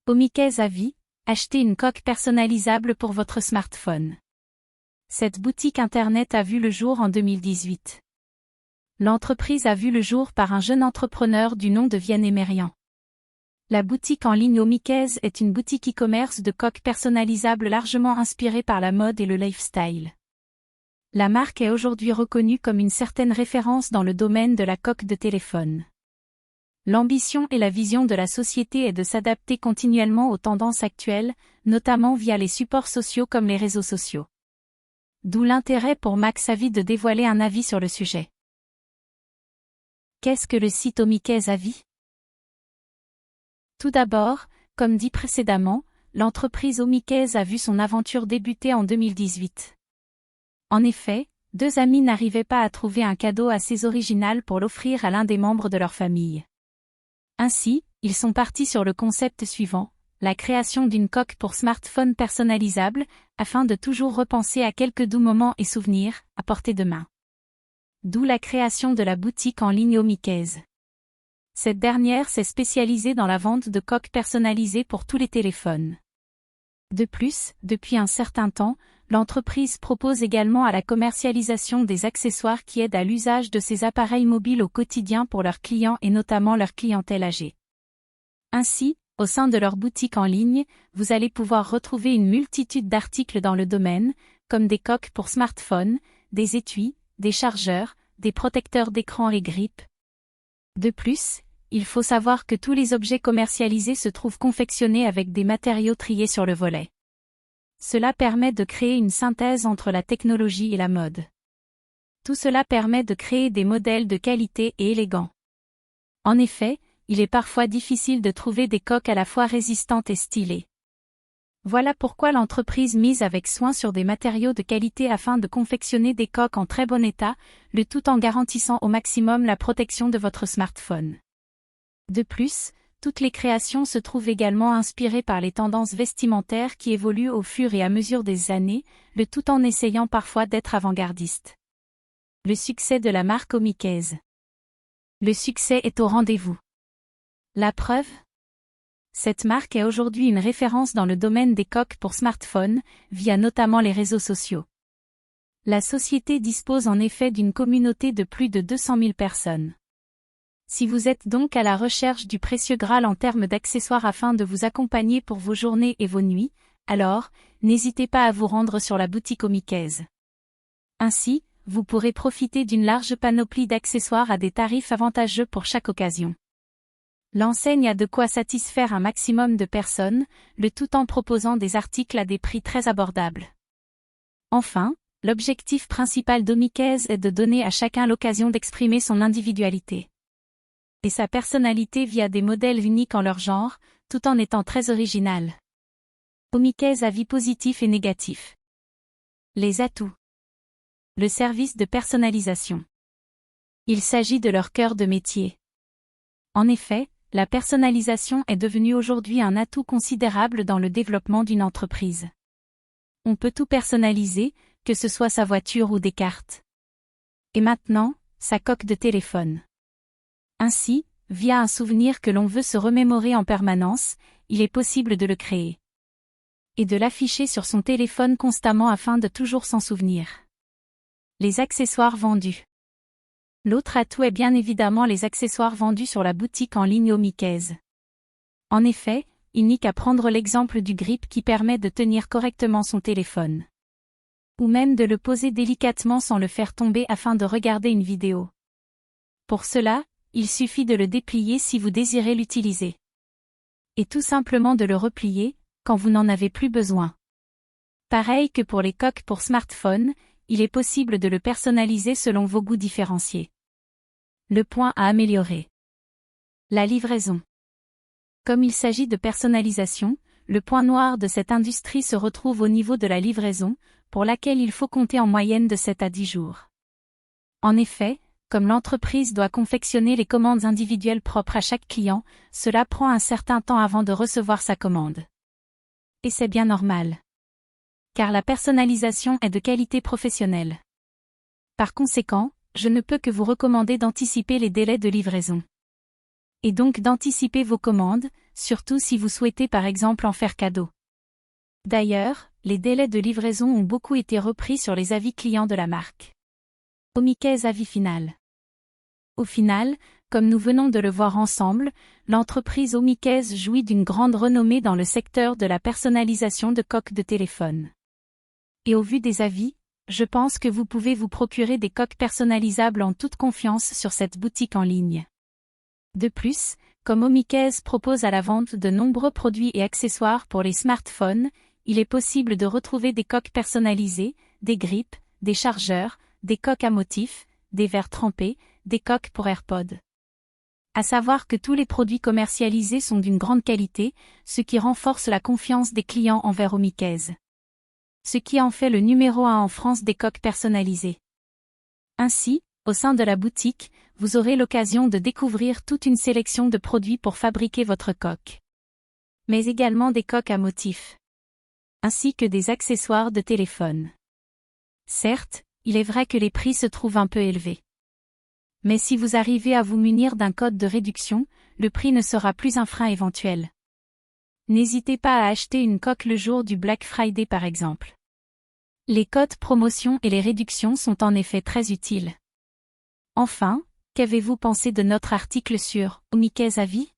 Omikase à vie, achetez une coque personnalisable pour votre smartphone. Cette boutique internet a vu le jour en 2018. L'entreprise a vu le jour par un jeune entrepreneur du nom de Vianney Merian. La boutique en ligne Omikase est une boutique e-commerce de coques personnalisables largement inspirée par la mode et le lifestyle. La marque est aujourd'hui reconnue comme une certaine référence dans le domaine de la coque de téléphone. L'ambition et la vision de la société est de s'adapter continuellement aux tendances actuelles, notamment via les supports sociaux comme les réseaux sociaux. D'où l'intérêt pour Max Avis de dévoiler un avis sur le sujet. Qu'est-ce que le site Omikase à vie ? Tout d'abord, comme dit précédemment, l'entreprise Omikase a vu son aventure débuter en 2018. En effet, deux amis n'arrivaient pas à trouver un cadeau assez original pour l'offrir à l'un des membres de leur famille. Ainsi, ils sont partis sur le concept suivant, la création d'une coque pour smartphone personnalisable, afin de toujours repenser à quelques doux moments et souvenirs, à portée de main. D'où la création de la boutique en ligne Omikase. Cette dernière s'est spécialisée dans la vente de coques personnalisées pour tous les téléphones. De plus, depuis un certain temps, l'entreprise propose également à la commercialisation des accessoires qui aident à l'usage de ces appareils mobiles au quotidien pour leurs clients et notamment leur clientèle âgée. Ainsi, au sein de leur boutique en ligne, vous allez pouvoir retrouver une multitude d'articles dans le domaine, comme des coques pour smartphones, des étuis, des chargeurs, des protecteurs d'écran et grippe. De plus, il faut savoir que tous les objets commercialisés se trouvent confectionnés avec des matériaux triés sur le volet. Cela permet de créer une synthèse entre la technologie et la mode. Tout cela permet de créer des modèles de qualité et élégants. En effet, il est parfois difficile de trouver des coques à la fois résistantes et stylées. Voilà pourquoi l'entreprise mise avec soin sur des matériaux de qualité afin de confectionner des coques en très bon état, le tout en garantissant au maximum la protection de votre smartphone. De plus, toutes les créations se trouvent également inspirées par les tendances vestimentaires qui évoluent au fur et à mesure des années, le tout en essayant parfois d'être avant-gardiste. Le succès de la marque Omikase. Le succès est au rendez-vous. La preuve ? Cette marque est aujourd'hui une référence dans le domaine des coques pour smartphones, via notamment les réseaux sociaux. La société dispose en effet d'une communauté de plus de 200 000 personnes. Si vous êtes donc à la recherche du précieux Graal en termes d'accessoires afin de vous accompagner pour vos journées et vos nuits, alors, n'hésitez pas à vous rendre sur la boutique Omikase. Ainsi, vous pourrez profiter d'une large panoplie d'accessoires à des tarifs avantageux pour chaque occasion. L'enseigne a de quoi satisfaire un maximum de personnes, le tout en proposant des articles à des prix très abordables. Enfin, l'objectif principal d'Omikase est de donner à chacun l'occasion d'exprimer son individualité et sa personnalité via des modèles uniques en leur genre, tout en étant très original. Omikase avis positif et négatif. Les atouts. Le service de personnalisation. Il s'agit de leur cœur de métier. En effet, la personnalisation est devenue aujourd'hui un atout considérable dans le développement d'une entreprise. On peut tout personnaliser, que ce soit sa voiture ou des cartes. Et maintenant, sa coque de téléphone. Ainsi, via un souvenir que l'on veut se remémorer en permanence, il est possible de le créer. Et de l'afficher sur son téléphone constamment afin de toujours s'en souvenir. Les accessoires vendus. L'autre atout est bien évidemment les accessoires vendus sur la boutique en ligne Omikase. En effet, il n'y qu'à prendre l'exemple du grip qui permet de tenir correctement son téléphone. Ou même de le poser délicatement sans le faire tomber afin de regarder une vidéo. Pour cela, il suffit de le déplier si vous désirez l'utiliser. Et tout simplement de le replier, quand vous n'en avez plus besoin. Pareil que pour les coques pour smartphone, il est possible de le personnaliser selon vos goûts différenciés. Le point à améliorer. La livraison. Comme il s'agit de personnalisation, le point noir de cette industrie se retrouve au niveau de la livraison, pour laquelle il faut compter en moyenne de 7 à 10 jours. En effet, comme l'entreprise doit confectionner les commandes individuelles propres à chaque client, cela prend un certain temps avant de recevoir sa commande. Et c'est bien normal. Car la personnalisation est de qualité professionnelle. Par conséquent, je ne peux que vous recommander d'anticiper les délais de livraison. Et donc d'anticiper vos commandes, surtout si vous souhaitez par exemple en faire cadeau. D'ailleurs, les délais de livraison ont beaucoup été repris sur les avis clients de la marque. Omikase avis final. Au final, comme nous venons de le voir ensemble, l'entreprise Omikase jouit d'une grande renommée dans le secteur de la personnalisation de coques de téléphone. Et au vu des avis, je pense que vous pouvez vous procurer des coques personnalisables en toute confiance sur cette boutique en ligne. De plus, comme Omikase propose à la vente de nombreux produits et accessoires pour les smartphones, il est possible de retrouver des coques personnalisées, des grippes, des chargeurs, des coques à motifs, des verres trempés, des coques pour AirPods. À savoir que tous les produits commercialisés sont d'une grande qualité, ce qui renforce la confiance des clients envers Omikase. Ce qui en fait le numéro 1 en France des coques personnalisées. Ainsi, au sein de la boutique, vous aurez l'occasion de découvrir toute une sélection de produits pour fabriquer votre coque. Mais également des coques à motifs. Ainsi que des accessoires de téléphone. Certes, il est vrai que les prix se trouvent un peu élevés. Mais si vous arrivez à vous munir d'un code de réduction, le prix ne sera plus un frein éventuel. N'hésitez pas à acheter une coque le jour du Black Friday par exemple. Les codes promotion et les réductions sont en effet très utiles. Enfin, qu'avez-vous pensé de notre article sur Omikase avis ?